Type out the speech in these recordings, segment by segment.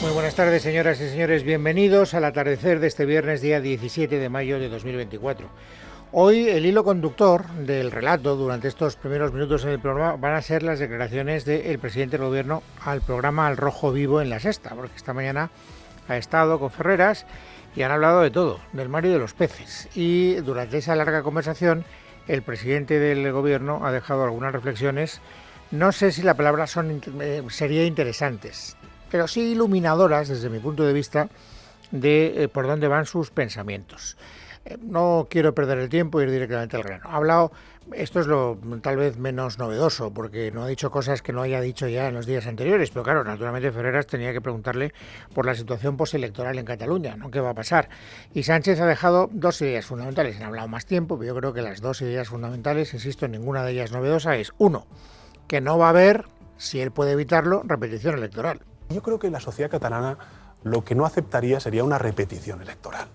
Muy buenas tardes, señoras y señores. Bienvenidos al atardecer de este viernes, día 17 de mayo de 2024. Hoy el hilo conductor del relato durante estos primeros minutos en el programa van a ser las declaraciones del presidente del Gobierno al programa Al Rojo Vivo en La Sexta, porque esta mañana ha estado con Ferreras y han hablado de todo, del mar y de los peces. Y durante esa larga conversación, el presidente del Gobierno ha dejado algunas reflexiones, no sé si la palabra sería interesantes, pero sí iluminadoras desde mi punto de vista de por dónde van sus pensamientos. No quiero perder el tiempo e ir directamente al grano. Ha hablado, esto es lo tal vez menos novedoso, porque no ha dicho cosas que no haya dicho ya en los días anteriores, pero claro, naturalmente Ferreras tenía que preguntarle por la situación postelectoral en Cataluña, ¿no? ¿Qué va a pasar? Y Sánchez ha dejado dos ideas fundamentales. Han hablado más tiempo, pero yo creo que las dos ideas fundamentales, insisto, ninguna de ellas novedosa, es uno, que no va a haber, si él puede evitarlo, repetición electoral. Yo creo que la sociedad catalana lo que no aceptaría sería una repetición electoral.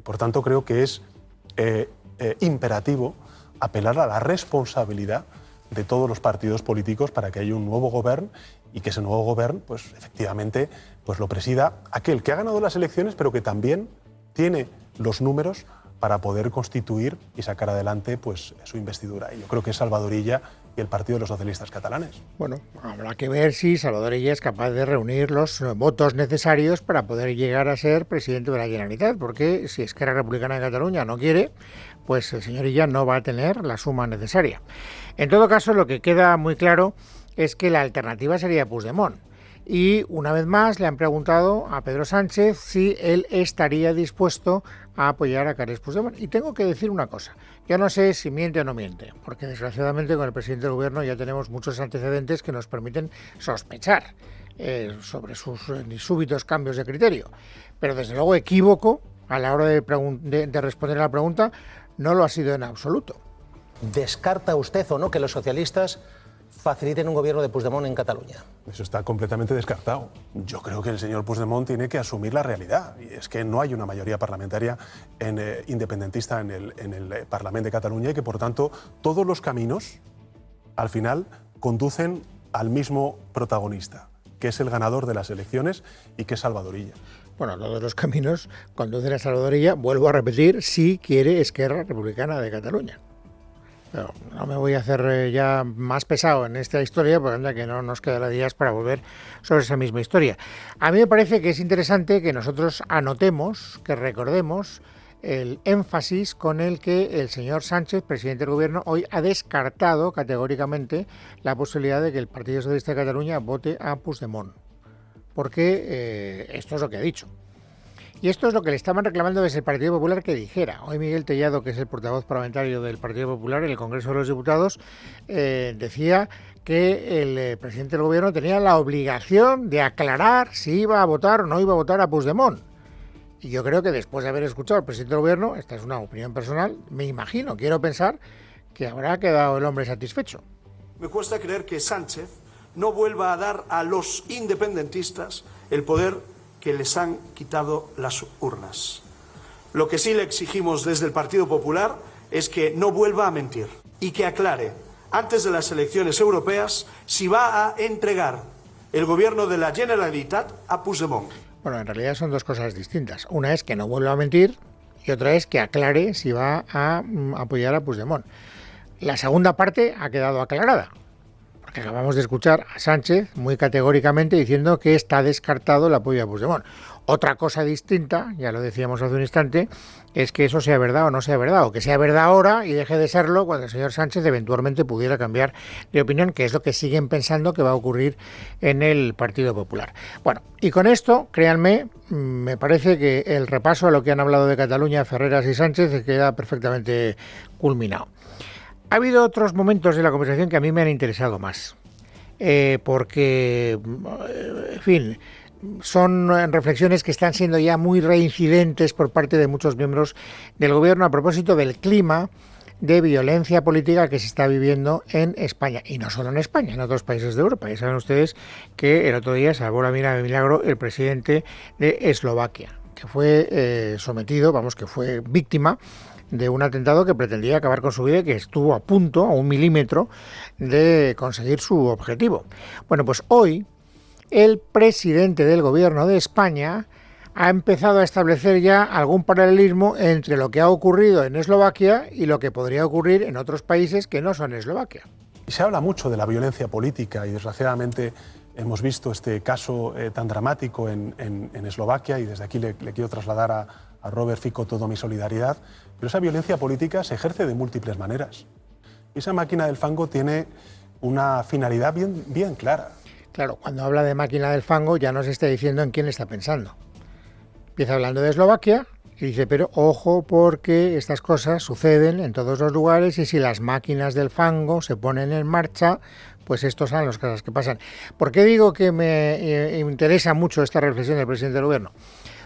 Por tanto, creo que es imperativo apelar a la responsabilidad de todos los partidos políticos para que haya un nuevo gobierno y que ese nuevo gobierno, pues efectivamente, pues lo presida aquel que ha ganado las elecciones, pero que también tiene los números para poder constituir y sacar adelante pues su investidura. Y yo creo que es Salvador Illa y el Partido de los Socialistas Catalanes. Bueno, habrá que ver si Salvador Illa es capaz de reunir los votos necesarios para poder llegar a ser presidente de la Generalitat, porque si Esquerra Republicana de Cataluña no quiere, pues el señor Illa no va a tener la suma necesaria. En todo caso, lo que queda muy claro es que la alternativa sería Puigdemont. Y una vez más le han preguntado a Pedro Sánchez si él estaría dispuesto a apoyar a Carles Puigdemont. Y tengo que decir una cosa, yo no sé si miente o no miente, porque desgraciadamente con el presidente del Gobierno ya tenemos muchos antecedentes que nos permiten sospechar sobre sus súbitos cambios de criterio. Pero desde luego equívoco a la hora de responder a la pregunta no lo ha sido en absoluto. ¿Descarta usted o no que los socialistas faciliten un gobierno de Puigdemont en Cataluña? Eso está completamente descartado. Yo creo que el señor Puigdemont tiene que asumir la realidad. Y es que no hay una mayoría parlamentaria independentista en el Parlamento de Cataluña y que, por tanto, todos los caminos, al final, conducen al mismo protagonista, que es el ganador de las elecciones y que es Salvador Illa. Bueno, todos los caminos conducen a Salvador Illa, vuelvo a repetir, si quiere Esquerra Republicana de Cataluña. Pero no me voy a hacer ya más pesado en esta historia, porque anda que no nos quedará días para volver sobre esa misma historia. A mí me parece que es interesante que nosotros anotemos, que recordemos el énfasis con el que el señor Sánchez, presidente del Gobierno, hoy ha descartado categóricamente la posibilidad de que el Partido Socialista de Cataluña vote a Puigdemont. Porque esto es lo que ha dicho. Y esto es lo que le estaban reclamando desde el Partido Popular que dijera. Hoy Miguel Tellado, que es el portavoz parlamentario del Partido Popular en el Congreso de los Diputados, decía que el presidente del Gobierno tenía la obligación de aclarar si iba a votar o no iba a votar a Puigdemont. Y yo creo que después de haber escuchado al presidente del Gobierno, esta es una opinión personal, me imagino, quiero pensar, que habrá quedado el hombre satisfecho. Me cuesta creer que Sánchez no vuelva a dar a los independentistas el poder que les han quitado las urnas. Lo que sí le exigimos desde el Partido Popular es que no vuelva a mentir y que aclare, antes de las elecciones europeas, si va a entregar el gobierno de la Generalitat a Puigdemont. Bueno, en realidad son dos cosas distintas. Una es que no vuelva a mentir y otra es que aclare si va a apoyar a Puigdemont. La segunda parte ha quedado aclarada, porque acabamos de escuchar a Sánchez muy categóricamente diciendo que está descartado el apoyo a Puigdemont. Otra cosa distinta, ya lo decíamos hace un instante, es que eso sea verdad o no sea verdad, o que sea verdad ahora y deje de serlo cuando el señor Sánchez eventualmente pudiera cambiar de opinión, que es lo que siguen pensando que va a ocurrir en el Partido Popular. Bueno, y con esto, créanme, me parece que el repaso a lo que han hablado de Cataluña, Ferreras y Sánchez queda perfectamente culminado. Ha habido otros momentos de la conversación que a mí me han interesado más, porque, en fin, son reflexiones que están siendo ya muy reincidentes por parte de muchos miembros del Gobierno a propósito del clima de violencia política que se está viviendo en España, y no solo en España, en otros países de Europa. Ya saben ustedes que el otro día salvó la vida de milagro el presidente de Eslovaquia, que fue sometido, que fue víctima de un atentado que pretendía acabar con su vida y que estuvo a punto, a un milímetro, de conseguir su objetivo. Bueno, pues hoy el presidente del Gobierno de España ha empezado a establecer ya algún paralelismo entre lo que ha ocurrido en Eslovaquia y lo que podría ocurrir en otros países que no son Eslovaquia. Y se habla mucho de la violencia política y desgraciadamente hemos visto este caso tan dramático en Eslovaquia y desde aquí le quiero trasladar a Robert Fico toda mi solidaridad, pero esa violencia política se ejerce de múltiples maneras. Y esa máquina del fango tiene una finalidad bien clara. Claro, cuando habla de máquina del fango ya nos está diciendo en quién está pensando. Empieza hablando de Eslovaquia y dice, pero ojo porque estas cosas suceden en todos los lugares y si las máquinas del fango se ponen en marcha, pues estos son las cosas que pasan. ¿Por qué digo que me interesa mucho esta reflexión del presidente del Gobierno?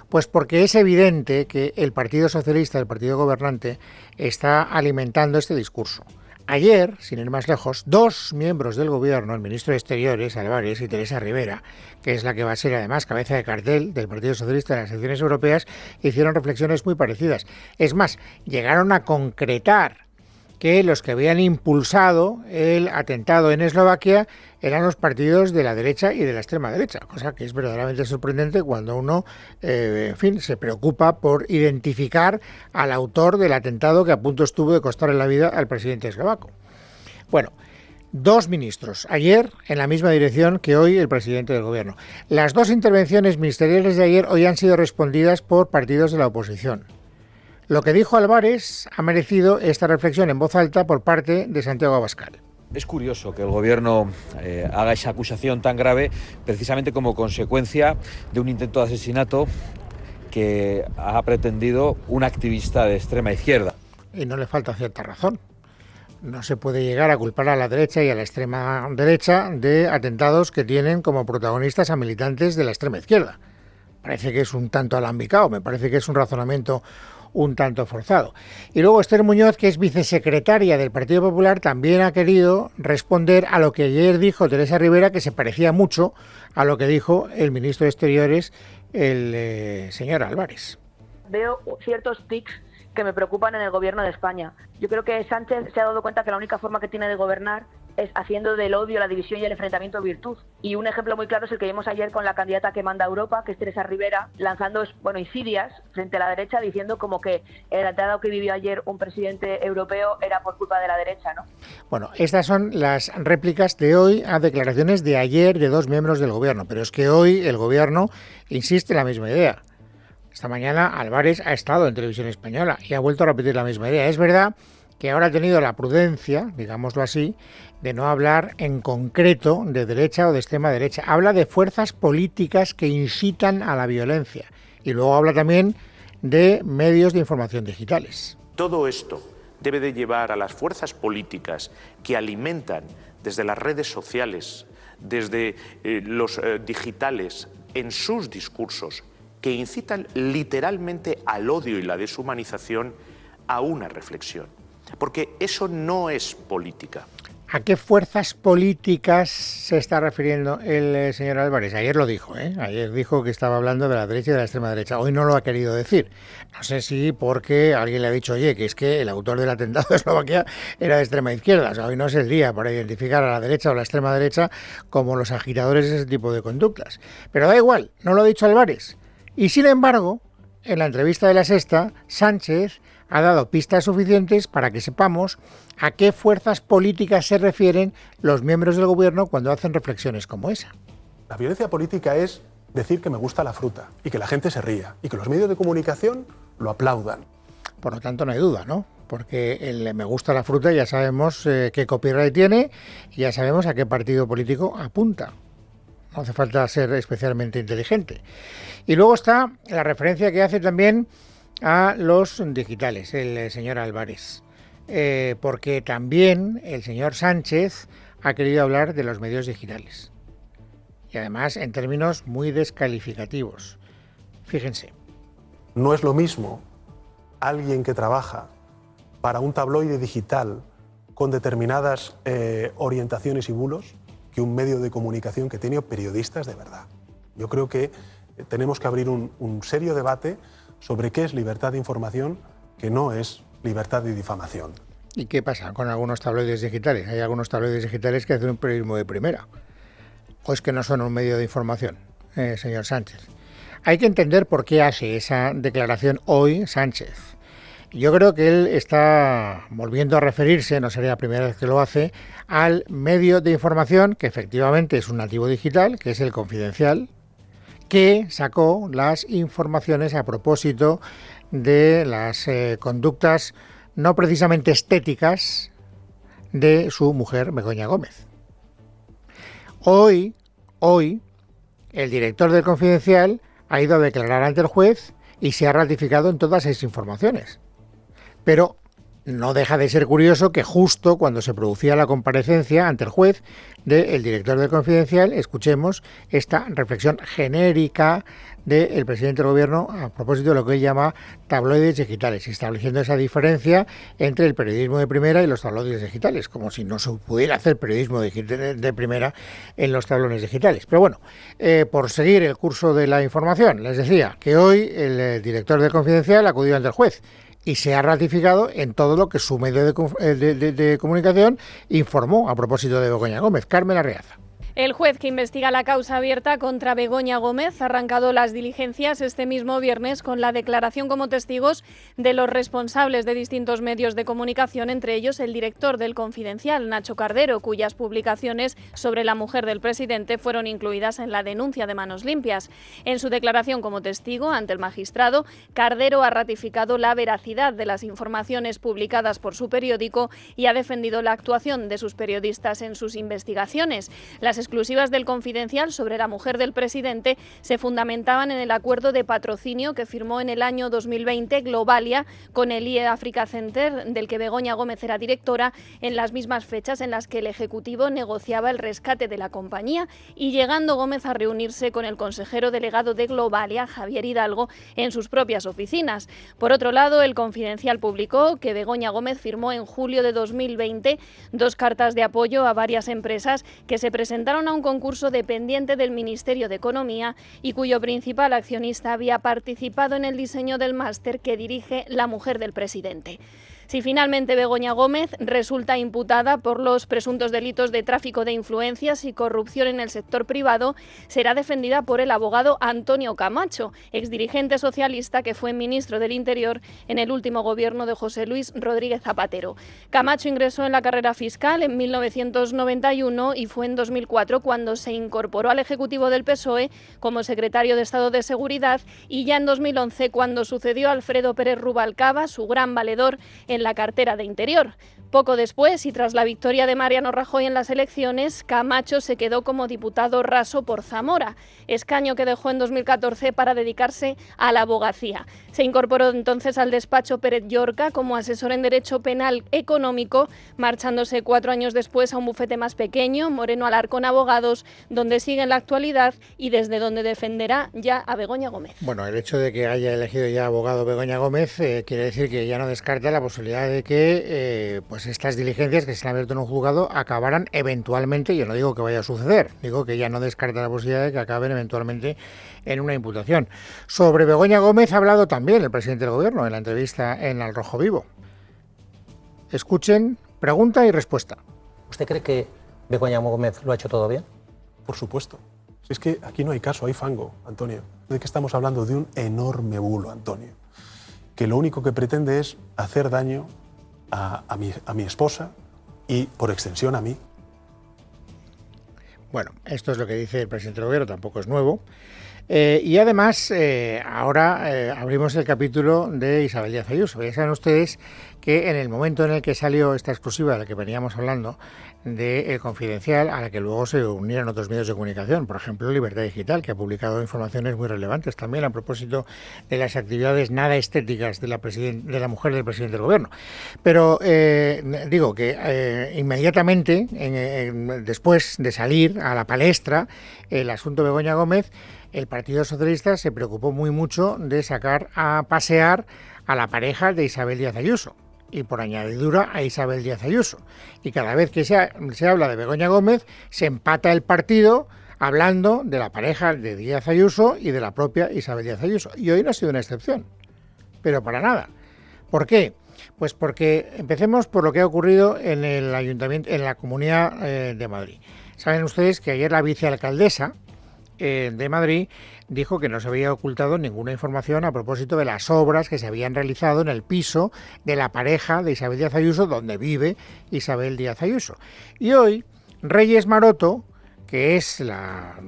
Pues porque es evidente que el Partido Socialista, el partido gobernante, está alimentando este discurso. Ayer, sin ir más lejos, 2 miembros del Gobierno, el ministro de Exteriores, Álvarez, y Teresa Rivera, que es la que va a ser además cabeza de cartel del Partido Socialista en las elecciones europeas, hicieron reflexiones muy parecidas. Es más, llegaron a concretar que los que habían impulsado el atentado en Eslovaquia eran los partidos de la derecha y de la extrema derecha, cosa que es verdaderamente sorprendente cuando uno, se preocupa por identificar al autor del atentado que a punto estuvo de costarle la vida al presidente eslovaco. Bueno, 2 ministros, ayer en la misma dirección que hoy el presidente del Gobierno. Las 2 intervenciones ministeriales de ayer hoy han sido respondidas por partidos de la oposición. Lo que dijo Álvarez ha merecido esta reflexión en voz alta por parte de Santiago Abascal. Es curioso que el Gobierno haga esa acusación tan grave precisamente como consecuencia de un intento de asesinato que ha pretendido un activista de extrema izquierda. Y no le falta cierta razón. No se puede llegar a culpar a la derecha y a la extrema derecha de atentados que tienen como protagonistas a militantes de la extrema izquierda. Parece que es un tanto alambicado, me parece que es un razonamiento un tanto forzado. Y luego Esther Muñoz, que es vicesecretaria del Partido Popular, también ha querido responder a lo que ayer dijo Teresa Rivera, que se parecía mucho a lo que dijo el ministro de Exteriores, el señor Álvarez. Veo ciertos tics que me preocupan en el Gobierno de España. Yo creo que Sánchez se ha dado cuenta que la única forma que tiene de gobernar es haciendo del odio, la división y el enfrentamiento virtud. Y un ejemplo muy claro es el que vimos ayer con la candidata que manda a Europa, que es Teresa Rivera, lanzando insidias frente a la derecha, diciendo como que el atentado que vivió ayer un presidente europeo era por culpa de la derecha, ¿no? Bueno, estas son las réplicas de hoy a declaraciones de ayer de 2 miembros del Gobierno, pero es que hoy el Gobierno insiste en la misma idea. Esta mañana Álvarez ha estado en Televisión Española y ha vuelto a repetir la misma idea. Es verdad que ahora ha tenido la prudencia, digámoslo así, de no hablar en concreto de derecha o de extrema derecha. Habla de fuerzas políticas que incitan a la violencia y luego habla también de medios de información digitales. Todo esto debe de llevar a las fuerzas políticas que alimentan desde las redes sociales, desde los digitales, en sus discursos, que incitan literalmente al odio y la deshumanización, a una reflexión. Porque eso no es política. ¿A qué fuerzas políticas se está refiriendo el señor Álvarez? Ayer lo dijo, Ayer dijo que estaba hablando de la derecha y de la extrema derecha. Hoy no lo ha querido decir. No sé si porque alguien le ha dicho, oye, que es que el autor del atentado de Eslovaquia era de extrema izquierda. O sea, hoy no es el día para identificar a la derecha o la extrema derecha como los agitadores de ese tipo de conductas. Pero da igual, no lo ha dicho Álvarez. Y sin embargo, en la entrevista de La Sexta, Sánchez ha dado pistas suficientes para que sepamos a qué fuerzas políticas se refieren los miembros del Gobierno cuando hacen reflexiones como esa. La violencia política es decir que me gusta la fruta y que la gente se ría y que los medios de comunicación lo aplaudan. Por lo tanto, no hay duda, ¿no? Porque el me gusta la fruta ya sabemos qué copyright tiene y ya sabemos a qué partido político apunta. No hace falta ser especialmente inteligente. Y luego está la referencia que hace también a los digitales, el señor Álvarez, porque también el señor Sánchez ha querido hablar de los medios digitales y además en términos muy descalificativos. Fíjense. No es lo mismo alguien que trabaja para un tabloide digital con determinadas orientaciones y bulos que un medio de comunicación que tiene periodistas de verdad. Yo creo que tenemos que abrir un serio debate sobre qué es libertad de información, que no es libertad de difamación. ¿Y qué pasa con algunos tabloides digitales? Hay algunos tabloides digitales que hacen un periodismo de primera. o es que no son un medio de información, señor Sánchez? Hay que entender por qué hace esa declaración hoy Sánchez. Yo creo que él está volviendo a referirse, no sería la primera vez que lo hace, al medio de información que efectivamente es un nativo digital, que es El Confidencial, que sacó las informaciones a propósito de las conductas no precisamente estéticas de su mujer Begoña Gómez. Hoy, el director del Confidencial ha ido a declarar ante el juez y se ha ratificado en todas esas informaciones. Pero no deja de ser curioso que justo cuando se producía la comparecencia ante el juez del director del Confidencial, escuchemos esta reflexión genérica del presidente del Gobierno a propósito de lo que él llama tabloides digitales, estableciendo esa diferencia entre el periodismo de primera y los tabloides digitales, como si no se pudiera hacer periodismo de primera en los tablones digitales. Pero bueno, por seguir el curso de la información, les decía que hoy el director del Confidencial acudió ante el juez y se ha ratificado en todo lo que su medio de comunicación informó a propósito de Begoña Gómez. Carmen Arreaza. El juez que investiga la causa abierta contra Begoña Gómez ha arrancado las diligencias este mismo viernes con la declaración como testigos de los responsables de distintos medios de comunicación, entre ellos el director del Confidencial, Nacho Cardero, cuyas publicaciones sobre la mujer del presidente fueron incluidas en la denuncia de Manos Limpias. En su declaración como testigo ante el magistrado, Cardero ha ratificado la veracidad de las informaciones publicadas por su periódico y ha defendido la actuación de sus periodistas en sus investigaciones. Las exclusivas del Confidencial sobre la mujer del presidente se fundamentaban en el acuerdo de patrocinio que firmó en el año 2020 Globalia con el IE Africa Center, del que Begoña Gómez era directora, en las mismas fechas en las que el Ejecutivo negociaba el rescate de la compañía y llegando Gómez a reunirse con el consejero delegado de Globalia, Javier Hidalgo, en sus propias oficinas. Por otro lado, el Confidencial publicó que Begoña Gómez firmó en julio de 2020 2 cartas de apoyo a varias empresas que se presentaron a un concurso dependiente del Ministerio de Economía y cuyo principal accionista había participado en el diseño del máster que dirige la mujer del presidente. Si finalmente Begoña Gómez resulta imputada por los presuntos delitos de tráfico de influencias y corrupción en el sector privado, será defendida por el abogado Antonio Camacho, exdirigente socialista que fue ministro del Interior en el último gobierno de José Luis Rodríguez Zapatero. Camacho ingresó en la carrera fiscal en 1991 y fue en 2004 cuando se incorporó al Ejecutivo del PSOE como secretario de Estado de Seguridad y ya en 2011 cuando sucedió a Alfredo Pérez Rubalcaba, su gran valedor, en la cartera de Interior. Poco después, y tras la victoria de Mariano Rajoy en las elecciones, Camacho se quedó como diputado raso por Zamora, escaño que dejó en 2014 para dedicarse a la abogacía. Se incorporó entonces al despacho Pérez Llorca como asesor en Derecho Penal Económico, marchándose 4 años después a un bufete más pequeño, Moreno Alarcón Abogados, donde sigue en la actualidad y desde donde defenderá ya a Begoña Gómez. Bueno, el hecho de que haya elegido ya abogado Begoña Gómez quiere decir que ya no descarta la posibilidad de que pues estas diligencias que se han abierto en un juzgado acabarán eventualmente, yo no digo que vaya a suceder, digo que ya no descarta la posibilidad de que acaben eventualmente en una imputación. Sobre Begoña Gómez ha hablado también el presidente del Gobierno en la entrevista en Al Rojo Vivo. Escuchen, pregunta y respuesta. ¿Usted cree que Begoña Gómez lo ha hecho todo bien? Por supuesto. Si es que aquí no hay caso, hay fango, Antonio. ¿De qué estamos hablando? De un enorme bulo, Antonio, que lo único que pretende es hacer daño a mi esposa y, por extensión, a mí. Bueno, esto es lo que dice el presidente del Gobierno, tampoco es nuevo. Y además, ahora abrimos el capítulo de Isabel Díaz Ayuso. Ya saben ustedes que en el momento en el que salió esta exclusiva de la que veníamos hablando, de El Confidencial, a la que luego se unieron otros medios de comunicación, por ejemplo Libertad Digital, que ha publicado informaciones muy relevantes también a propósito de las actividades nada estéticas de la mujer del presidente del Gobierno. Pero digo que inmediatamente, después de salir a la palestra el asunto de Begoña Gómez, el Partido Socialista se preocupó muy mucho de sacar a pasear a la pareja de Isabel Díaz Ayuso y por añadidura a Isabel Díaz Ayuso. Y cada vez que se habla de Begoña Gómez, se empata el partido hablando de la pareja de Díaz Ayuso y de la propia Isabel Díaz Ayuso. Y hoy no ha sido una excepción, pero para nada. ¿Por qué? Pues porque empecemos por lo que ha ocurrido en el Ayuntamiento, en la Comunidad de Madrid. Saben ustedes que ayer la vicealcaldesa de Madrid dijo que no se había ocultado ninguna información a propósito de las obras que se habían realizado en el piso de la pareja de Isabel Díaz Ayuso, donde vive Isabel Díaz Ayuso. Y hoy, Reyes Maroto, que es la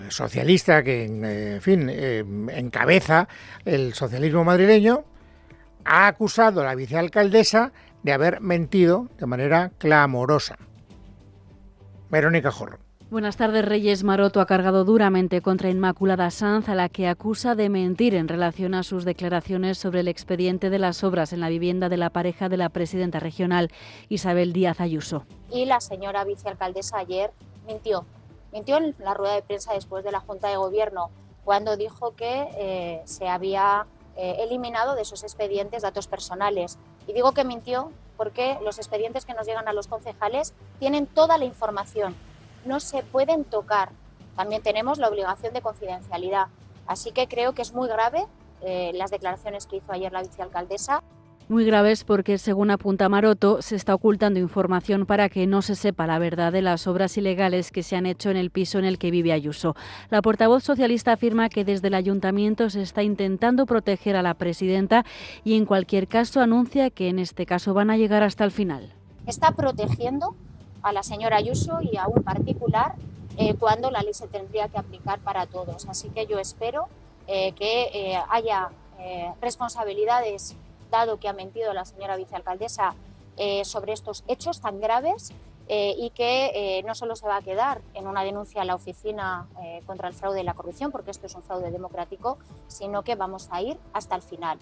socialista que, en fin, encabeza el socialismo madrileño, ha acusado a la vicealcaldesa de haber mentido de manera clamorosa. Verónica Jorro. Buenas tardes. Reyes Maroto ha cargado duramente contra Inmaculada Sanz, a la que acusa de mentir en relación a sus declaraciones sobre el expediente de las obras en la vivienda de la pareja de la presidenta regional, Isabel Díaz Ayuso. Y la señora vicealcaldesa ayer mintió en la rueda de prensa después de la Junta de Gobierno, cuando dijo que se había eliminado de esos expedientes datos personales. Y digo que mintió porque los expedientes que nos llegan a los concejales tienen toda la información. No se pueden tocar. También tenemos la obligación de confidencialidad. Así que creo que es muy grave las declaraciones que hizo ayer la vicealcaldesa. Muy graves porque, según apunta Maroto, se está ocultando información para que no se sepa la verdad de las obras ilegales que se han hecho en el piso en el que vive Ayuso. La portavoz socialista afirma que desde el ayuntamiento se está intentando proteger a la presidenta y, en cualquier caso, anuncia que en este caso van a llegar hasta el final. Está protegiendo a la señora Ayuso y a un particular cuando la ley se tendría que aplicar para todos. Así que yo espero que haya responsabilidades, dado que ha mentido la señora vicealcaldesa sobre estos hechos tan graves y que no solo se va a quedar en una denuncia a la Oficina contra el Fraude y la Corrupción, porque esto es un fraude democrático, sino que vamos a ir hasta el final.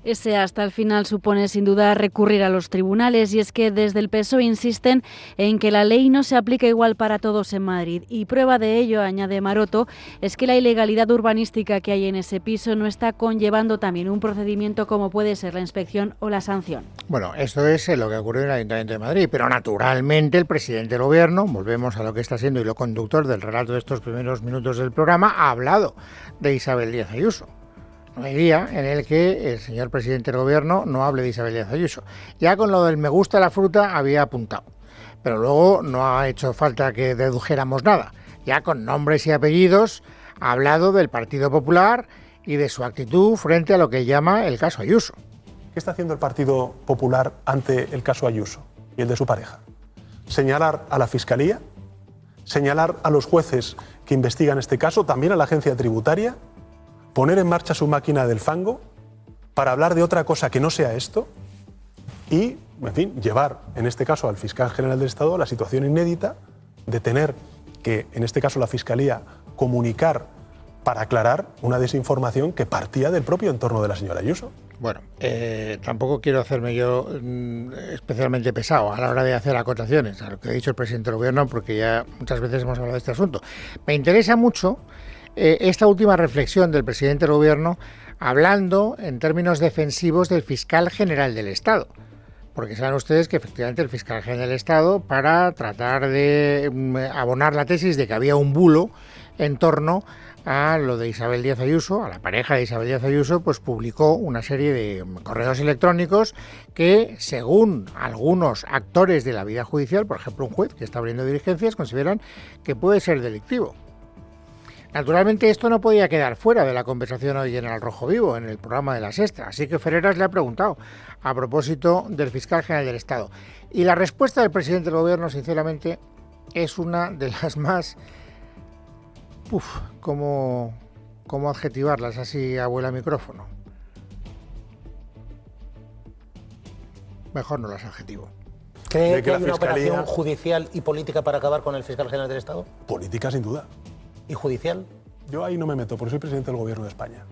Ese hasta el final supone sin duda recurrir a los tribunales, y es que desde el PSOE insisten en que la ley no se aplica igual para todos en Madrid, y prueba de ello, añade Maroto, es que la ilegalidad urbanística que hay en ese piso no está conllevando también un procedimiento como puede ser la inspección o la sanción. Bueno, esto es lo que ocurrió en el Ayuntamiento de Madrid, pero naturalmente el presidente del Gobierno, volvemos a lo que está siendo hilo conductor del relato de estos primeros minutos del programa, ha hablado de Isabel Díaz Ayuso. No hay día en el que el señor presidente del Gobierno no hable de Isabel Díaz Ayuso. Ya con lo del me gusta la fruta había apuntado, pero luego no ha hecho falta que dedujéramos nada. Ya con nombres y apellidos ha hablado del Partido Popular y de su actitud frente a lo que llama el caso Ayuso. ¿Qué está haciendo el Partido Popular ante el caso Ayuso y el de su pareja? Señalar a la Fiscalía, señalar a los jueces que investigan este caso, también a la agencia tributaria, poner en marcha su máquina del fango para hablar de otra cosa que no sea esto y, en fin, llevar, en este caso, al fiscal general del Estado a la situación inédita de tener que, en este caso, la Fiscalía comunicar para aclarar una desinformación que partía del propio entorno de la señora Ayuso. Bueno, tampoco quiero hacerme yo especialmente pesado a la hora de hacer acotaciones a lo que ha dicho el presidente del Gobierno, porque ya muchas veces hemos hablado de este asunto. Me interesa mucho esta última reflexión del presidente del Gobierno hablando en términos defensivos del fiscal general del Estado. Porque saben ustedes que efectivamente el fiscal general del Estado, para tratar de abonar la tesis de que había un bulo en torno a lo de Isabel Díaz Ayuso, a la pareja de Isabel Díaz Ayuso, pues publicó una serie de correos electrónicos que, según algunos actores de la vida judicial, por ejemplo un juez que está abriendo diligencias, consideran que puede ser delictivo. Naturalmente esto no podía quedar fuera de la conversación hoy en Al Rojo Vivo, en el programa de La Sexta, así que Ferreras le ha preguntado a propósito del fiscal general del Estado. Y la respuesta del presidente del Gobierno, sinceramente, es una de las más... ¿cómo adjetivarlas así a vuela micrófono? Mejor no las adjetivo. ¿Cree que hay una operación judicial y política para acabar con el fiscal general del Estado? Política, sin duda. ¿Y judicial? Yo ahí no me meto, porque soy presidente del Gobierno de España.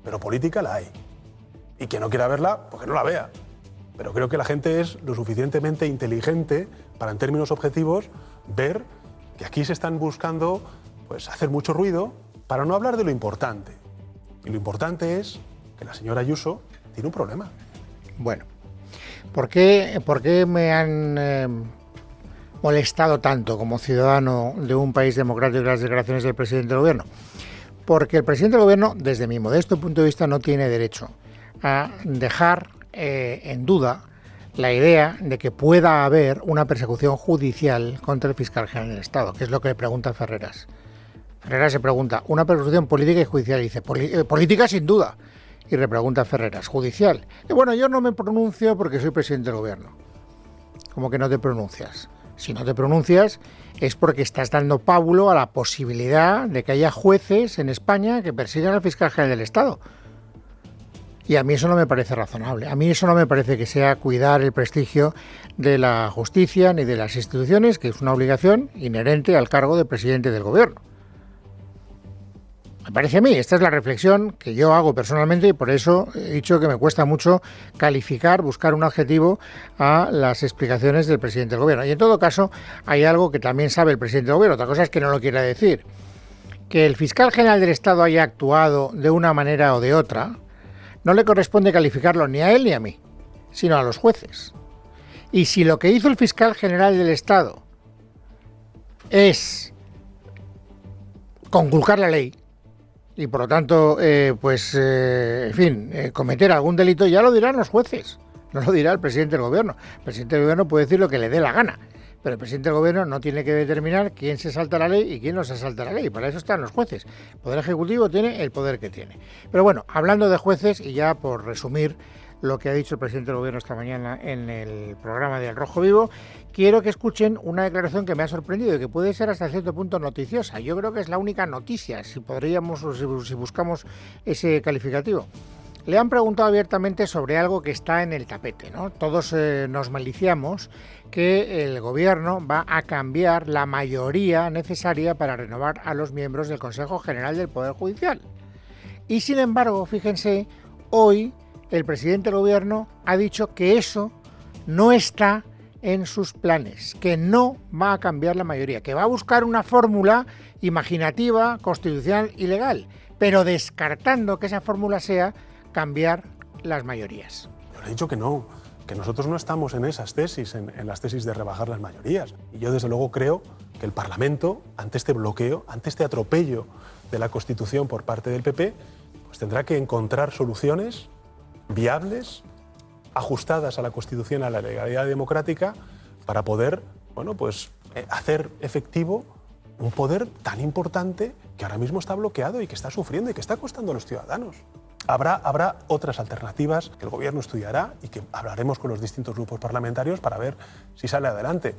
Pero política la hay. Y quien no quiera verla, pues que no la vea. Pero creo que la gente es lo suficientemente inteligente para, en términos objetivos, ver que aquí se están buscando pues, hacer mucho ruido para no hablar de lo importante. Y lo importante es que la señora Ayuso tiene un problema. Bueno, ¿por qué me han molestado tanto como ciudadano de un país democrático las declaraciones del presidente del Gobierno? Porque el presidente del Gobierno, desde mi modesto punto de vista, no tiene derecho a dejar en duda la idea de que pueda haber una persecución judicial contra el fiscal general del Estado, que es lo que le pregunta Ferreras. Ferreras se pregunta, ¿una persecución política y judicial? Y dice, política sin duda. Y le pregunta a Ferreras, ¿judicial? Y bueno, yo no me pronuncio porque soy presidente del gobierno. ¿Cómo que no te pronuncias? Si no te pronuncias es porque estás dando pábulo a la posibilidad de que haya jueces en España que persigan al fiscal general del Estado. Y a mí eso no me parece razonable. A mí eso no me parece que sea cuidar el prestigio de la justicia ni de las instituciones, que es una obligación inherente al cargo de presidente del gobierno. Me parece a mí, esta es la reflexión que yo hago personalmente y por eso he dicho que me cuesta mucho calificar, buscar un adjetivo a las explicaciones del presidente del gobierno. Y en todo caso, hay algo que también sabe el presidente del gobierno, otra cosa es que no lo quiera decir. Que el fiscal general del Estado haya actuado de una manera o de otra, no le corresponde calificarlo ni a él ni a mí, sino a los jueces. Y si lo que hizo el fiscal general del Estado es conculcar la ley, y por lo tanto, cometer algún delito, ya lo dirán los jueces, no lo dirá el presidente del gobierno. El presidente del gobierno puede decir lo que le dé la gana, pero el presidente del gobierno no tiene que determinar quién se salta la ley y quién no se salta la ley. Para eso están los jueces. El Poder Ejecutivo tiene el poder que tiene. Pero bueno, hablando de jueces, y ya por resumir lo que ha dicho el presidente del gobierno esta mañana en el programa de El Rojo Vivo, quiero que escuchen una declaración que me ha sorprendido y que puede ser hasta cierto punto noticiosa. Yo creo que es la única noticia, si buscamos ese calificativo. Le han preguntado abiertamente sobre algo que está en el tapete, ¿no? Todos nos maliciamos que el gobierno va a cambiar la mayoría necesaria para renovar a los miembros del Consejo General del Poder Judicial. Y sin embargo, fíjense, hoy el presidente del gobierno ha dicho que eso no está en sus planes, que no va a cambiar la mayoría, que va a buscar una fórmula imaginativa, constitucional y legal, pero descartando que esa fórmula sea cambiar las mayorías. Yo le he dicho que no, que nosotros no estamos en esas tesis, en las tesis de rebajar las mayorías. Y yo desde luego creo que el Parlamento, ante este bloqueo, ante este atropello de la Constitución por parte del PP, pues tendrá que encontrar soluciones viables, ajustadas a la Constitución, a la legalidad democrática, para poder, hacer efectivo un poder tan importante que ahora mismo está bloqueado y que está sufriendo y que está costando a los ciudadanos. Habrá otras alternativas que el gobierno estudiará y que hablaremos con los distintos grupos parlamentarios para ver si sale adelante.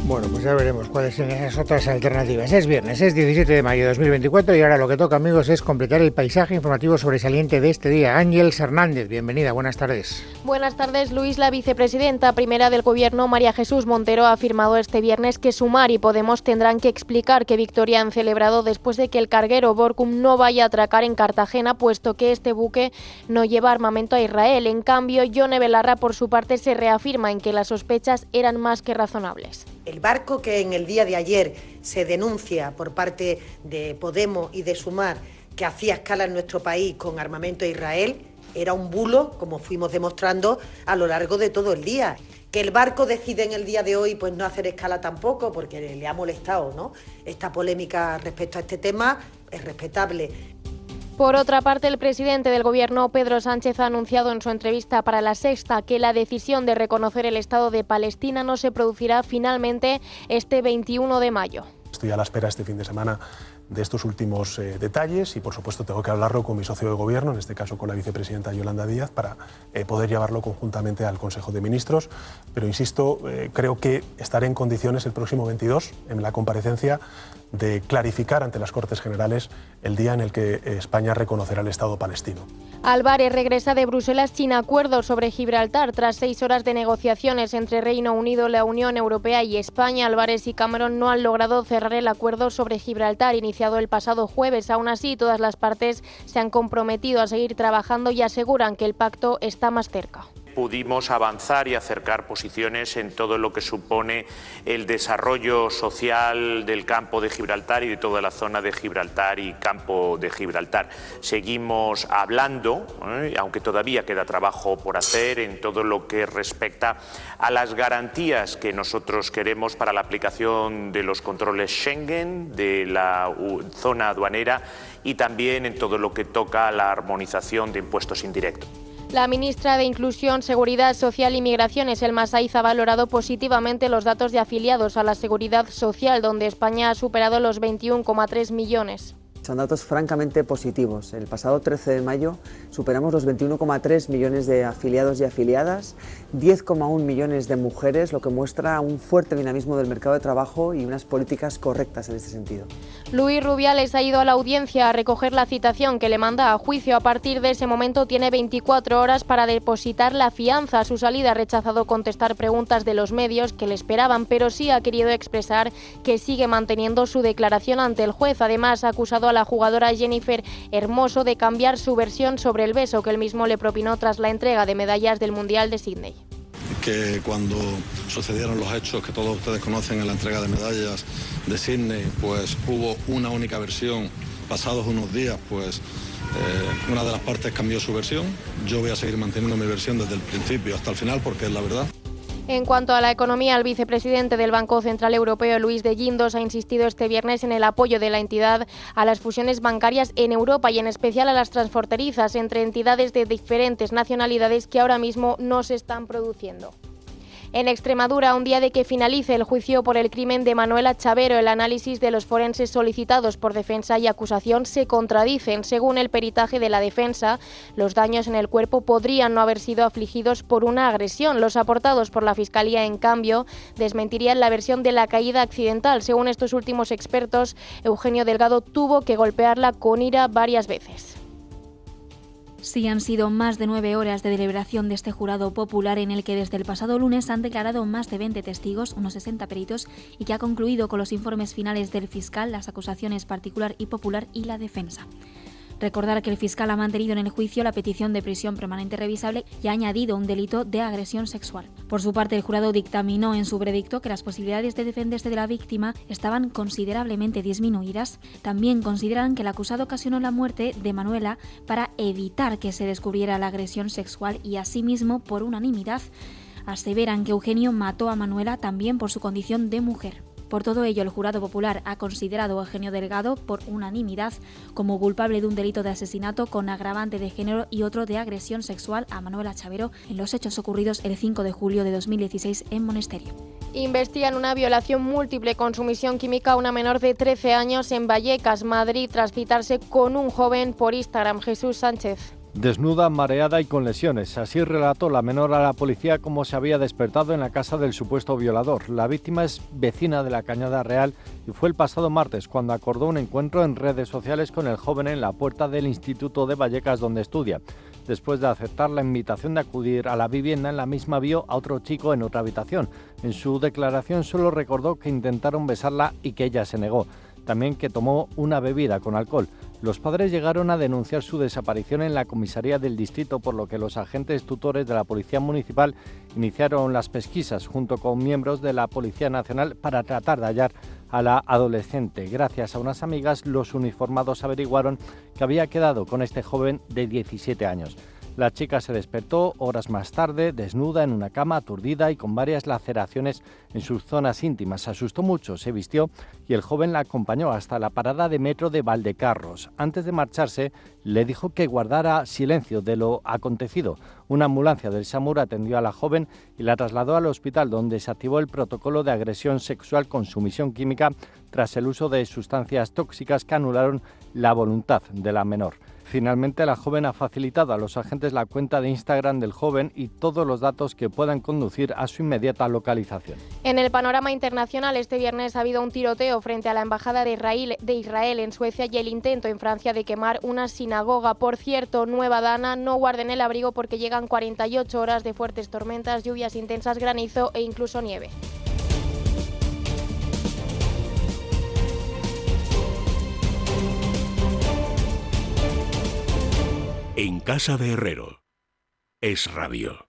Bueno, pues ya veremos cuáles son esas otras alternativas. Es viernes, es 17 de mayo de 2024 y ahora lo que toca, amigos, es completar el paisaje informativo sobresaliente de este día. Ángeles Hernández, bienvenida, buenas tardes. Buenas tardes, Luis. La vicepresidenta primera del Gobierno, María Jesús Montero, ha afirmado este viernes que Sumar y Podemos tendrán que explicar qué victoria han celebrado después de que el carguero Borkum no vaya a atracar en Cartagena, puesto que este buque no lleva armamento a Israel. En cambio, Yone Belarra, por su parte, se reafirma en que las sospechas eran más que razonables. El barco que en el día de ayer se denuncia por parte de Podemos y de Sumar que hacía escala en nuestro país con armamento a Israel era un bulo, como fuimos demostrando a lo largo de todo el día. Que el barco decide en el día de hoy pues no hacer escala tampoco, porque le ha molestado, ¿no? Esta polémica respecto a este tema es respetable. Por otra parte, el presidente del Gobierno, Pedro Sánchez, ha anunciado en su entrevista para La Sexta que la decisión de reconocer el Estado de Palestina no se producirá finalmente este 21 de mayo. Estoy a la espera este fin de semana de estos últimos detalles y, por supuesto, tengo que hablarlo con mi socio de gobierno, en este caso con la vicepresidenta Yolanda Díaz, para poder llevarlo conjuntamente al Consejo de Ministros. Pero, insisto, creo que estaré en condiciones el próximo 22, en la comparecencia, de clarificar ante las Cortes Generales el día en el que España reconocerá el Estado palestino. Álvarez regresa de Bruselas sin acuerdo sobre Gibraltar. Tras 6 horas de negociaciones entre Reino Unido, la Unión Europea y España, Álvarez y Cameron no han logrado cerrar el acuerdo sobre Gibraltar, iniciado el pasado jueves. Aún así, todas las partes se han comprometido a seguir trabajando y aseguran que el pacto está más cerca. Pudimos avanzar y acercar posiciones en todo lo que supone el desarrollo social del campo de Gibraltar y de toda la zona de Gibraltar y campo de Gibraltar. Seguimos hablando, aunque todavía queda trabajo por hacer, en todo lo que respecta a las garantías que nosotros queremos para la aplicación de los controles Schengen, de la zona aduanera y también en todo lo que toca a la armonización de impuestos indirectos. La ministra de Inclusión, Seguridad Social y Migraciones, Elma Saiz, ha valorado positivamente los datos de afiliados a la Seguridad Social, donde España ha superado los 21,3 millones. Son datos francamente positivos. El pasado 13 de mayo superamos los 21,3 millones de afiliados y afiliadas, 10,1 millones de mujeres, lo que muestra un fuerte dinamismo del mercado de trabajo y unas políticas correctas en este sentido. Luis Rubiales ha ido a la audiencia a recoger la citación que le manda a juicio. A partir de ese momento tiene 24 horas para depositar la fianza. A su salida ha rechazado contestar preguntas de los medios que le esperaban, pero sí ha querido expresar que sigue manteniendo su declaración ante el juez. Además, ha acusado a la jugadora Jennifer Hermoso de cambiar su versión sobre el beso que él mismo le propinó tras la entrega de medallas del Mundial de Sídney. Que cuando sucedieron los hechos que todos ustedes conocen en la entrega de medallas de Sídney, pues hubo una única versión. Pasados unos días, pues una de las partes cambió su versión. Yo voy a seguir manteniendo mi versión desde el principio hasta el final porque es la verdad. En cuanto a la economía, el vicepresidente del Banco Central Europeo, Luis de Guindos, ha insistido este viernes en el apoyo de la entidad a las fusiones bancarias en Europa y en especial a las transfronterizas entre entidades de diferentes nacionalidades que ahora mismo no se están produciendo. En Extremadura, a un día de que finalice el juicio por el crimen de Manuela Chavero, el análisis de los forenses solicitados por defensa y acusación se contradicen. Según el peritaje de la defensa, los daños en el cuerpo podrían no haber sido afligidos por una agresión. Los aportados por la Fiscalía, en cambio, desmentirían la versión de la caída accidental. Según estos últimos expertos, Eugenio Delgado tuvo que golpearla con ira varias veces. Sí, han sido más de 9 horas de deliberación de este jurado popular en el que desde el pasado lunes han declarado más de 20 testigos, unos 60 peritos, y que ha concluido con los informes finales del fiscal, las acusaciones particular y popular y la defensa. Recordar que el fiscal ha mantenido en el juicio la petición de prisión permanente revisable y ha añadido un delito de agresión sexual. Por su parte, el jurado dictaminó en su veredicto que las posibilidades de defenderse de la víctima estaban considerablemente disminuidas. También consideran que el acusado ocasionó la muerte de Manuela para evitar que se descubriera la agresión sexual y, asimismo, por unanimidad, aseveran que Eugenio mató a Manuela también por su condición de mujer. Por todo ello, el jurado popular ha considerado a Eugenio Delgado, por unanimidad, como culpable de un delito de asesinato con agravante de género y otro de agresión sexual a Manuela Chavero en los hechos ocurridos el 5 de julio de 2016 en Monesterio. Investigan una violación múltiple con sumisión química a una menor de 13 años en Vallecas, Madrid, tras citarse con un joven por Instagram. Jesús Sánchez. Desnuda, mareada y con lesiones. Así relató la menor a la policía cómo se había despertado en la casa del supuesto violador. La víctima es vecina de la Cañada Real y fue el pasado martes cuando acordó un encuentro en redes sociales con el joven en la puerta del Instituto de Vallecas donde estudia. Después de aceptar la invitación de acudir a la vivienda, en la misma vio a otro chico en otra habitación. En su declaración solo recordó que intentaron besarla y que ella se negó. También que tomó una bebida con alcohol. Los padres llegaron a denunciar su desaparición en la comisaría del distrito, por lo que los agentes tutores de la Policía Municipal iniciaron las pesquisas junto con miembros de la Policía Nacional para tratar de hallar a la adolescente. Gracias a unas amigas, los uniformados averiguaron que había quedado con este joven de 17 años. La chica se despertó horas más tarde, desnuda en una cama, aturdida y con varias laceraciones en sus zonas íntimas. Se asustó mucho, se vistió y el joven la acompañó hasta la parada de metro de Valdecarros. Antes de marcharse, le dijo que guardara silencio de lo acontecido. Una ambulancia del SAMUR atendió a la joven y la trasladó al hospital, donde se activó el protocolo de agresión sexual con sumisión química tras el uso de sustancias tóxicas que anularon la voluntad de la menor. Finalmente, la joven ha facilitado a los agentes la cuenta de Instagram del joven y todos los datos que puedan conducir a su inmediata localización. En el panorama internacional, este viernes ha habido un tiroteo frente a la Embajada de Israel en Suecia y el intento en Francia de quemar una sinagoga. Por cierto, Nueva Dana, no guarden el abrigo porque llegan 48 horas de fuertes tormentas, lluvias intensas, granizo e incluso nieve. En casa de Herrero, Es Radio.